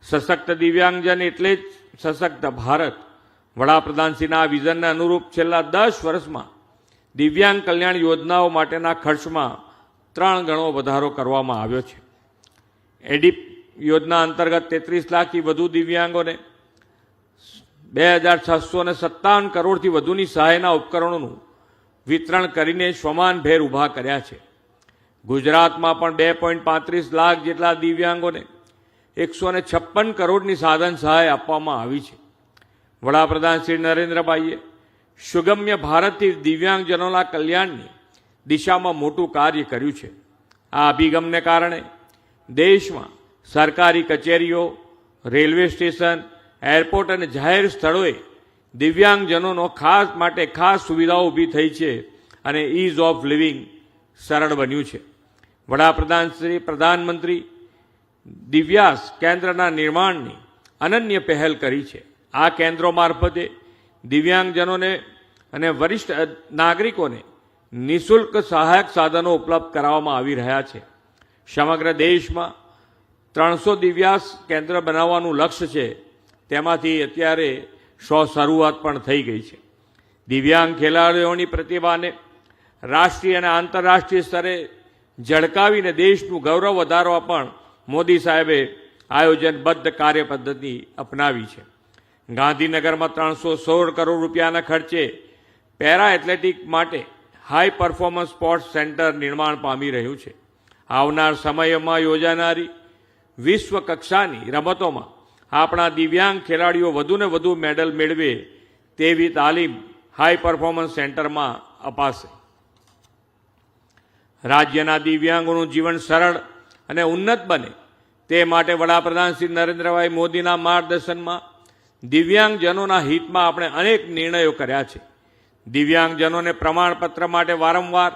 સશક્ત દિવ્યાંગજન એટલે જ સશક્ત ભારત. વડાપ્રધાનશ્રીના આ વિઝનને અનુરૂપ છેલ્લા 10 વર્ષમાં દિવ્યાંગ કલ્યાણ યોજનાઓ માટેના ખર્ચમાં 3 ગણો વધારો કરવામાં આવ્યો છે. એડીપ યોજના અંતર્ગત 33 લાખથી વધુ દિવ્યાંગોને 2657 કરોડથી વધુની સહાયના ઉપકરણોનું વિતરણ કરીને સમાનભેર ઊભા કર્યા છે. ગુજરાતમાં પણ 2.35 લાખ જેટલા દિવ્યાંગોને 156 કરોડની સાધન સહાય આપવામાં આવી છે. વડાપ્રધાન શ્રી નરેન્દ્રભાઈએ સુગમ્ય ભારતથી દિવ્યાંગજનોના કલ્યાણની દિશામાં મોટું કાર્ય કર્યું છે. આ અભિગમને કારણે દેશમાં સરકારી કચેરીઓ, રેલવે સ્ટેશન, એરપોર્ટ અને જાહેર સ્થળોએ દિવ્યાંગજનોનો ખાસ સુવિધાઓ ઊભી થઈ છે અને ઇઝ ઓફ લિવિંગ સરળ બન્યું છે. પ્રધાનમંત્રી દિવ્યાસ કેન્દ્રના નિર્માણની અનન્ય પહેલ કરી છે. આ કેન્દ્રો મારફતે દિવ્યાંગજનોને અને વરિષ્ઠ નાગરિકોને નિઃશુલ્ક સહાયક સાધનો ઉપલબ્ધ કરાવવામાં આવી રહ્યા છે. સમગ્ર દેશમાં 300 દિવ્યાસ કેન્દ્ર બનાવવાનું લક્ષ્ય છે. તેમાંથી અત્યારે 100 શરૂઆત પણ થઈ ગઈ છે. દિવ્યાંગ ખેલાડીઓની પ્રતિભાને રાષ્ટ્રીય અને આંતરરાષ્ટ્રીય સ્તરે ઝળકાવીને દેશનું ગૌરવ વધારવા પણ મોદી સાહેબે આયોજનબદ્ધ કાર્યપદ્ધતિ અપનાવી છે. ગાંધીનગરમાં 316 કરોડ રૂપિયાના ખર્ચે પેરા એથ્લેટિક માટે હાઈ પરફોર્મન્સ સ્પોર્ટ્સ સેન્ટર નિર્માણ પામી રહ્યું છે. આવનાર સમયમાં યોજાનારી વિશ્વ કક્ષાની રમતોમાં આપણા દિવ્યાંગ ખેલાડીઓ વધુને વધુ મેડલ મેળવે તેવી તાલીમ હાઈ પરફોર્મન્સ સેન્ટરમાં અપાશે. રાજ્યના દિવ્યાંગોનું જીવન સરળ અને ઉન્નત બને તે માટે વડાપ્રધાન શ્રી નરેન્દ્રભાઈ મોદીના માર્ગદર્શનમાં દિવ્યાંગજનોના હિતમાં આપણે અનેક નિર્ણયો કર્યા છે. દિવ્યાંગજનોને પ્રમાણપત્ર માટે વારંવાર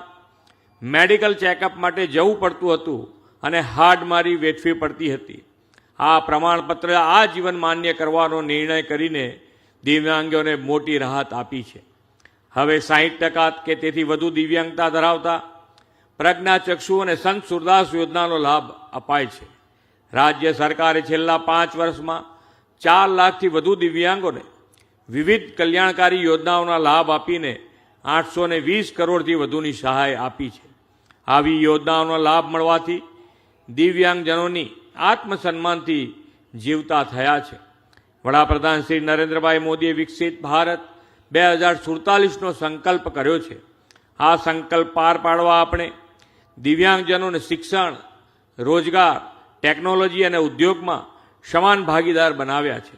મેડિકલ ચેકઅપ માટે જવું પડતું હતું અને હાડમારી વેઠવી પડતી હતી. આ પ્રમાણપત્ર આજીવન માન્ય કરવાનો નિર્ણય કરીને દિવ્યાંગોને મોટી રાહત આપી છે. હવે 60% કે તેથી વધુ દિવ્યાંગતા ધરાવતા પ્રજ્ઞાચક્ષુ અને સંત સુરદાસ યોજનાનો લાભ અપાય છે. રાજ્ય સરકારે છેલ્લા 5 વર્ષમાં 4 લાખથી વધુ દિવ્યાંગોને વિવિધ કલ્યાણકારી યોજનાઓના લાભ આપીને 820 કરોડથી વધુની સહાય આપી છે. આવી યોજનાઓનો લાભ મળવાથી દિવ્યાંગજનોની આત્મસન્માનથી જીવતા થયા છે. વડાપ્રધાન શ્રી નરેન્દ્રભાઈ મોદીએ વિકસિત ભારત 2047નો સંકલ્પ કર્યો છે. આ સંકલ્પ પાર પાડવા આપણે દિવ્યાંગજનોને શિક્ષણ, રોજગાર, ટેકનોલોજી અને ઉદ્યોગમાં સમાન ભાગીદાર બનાવ્યા છે.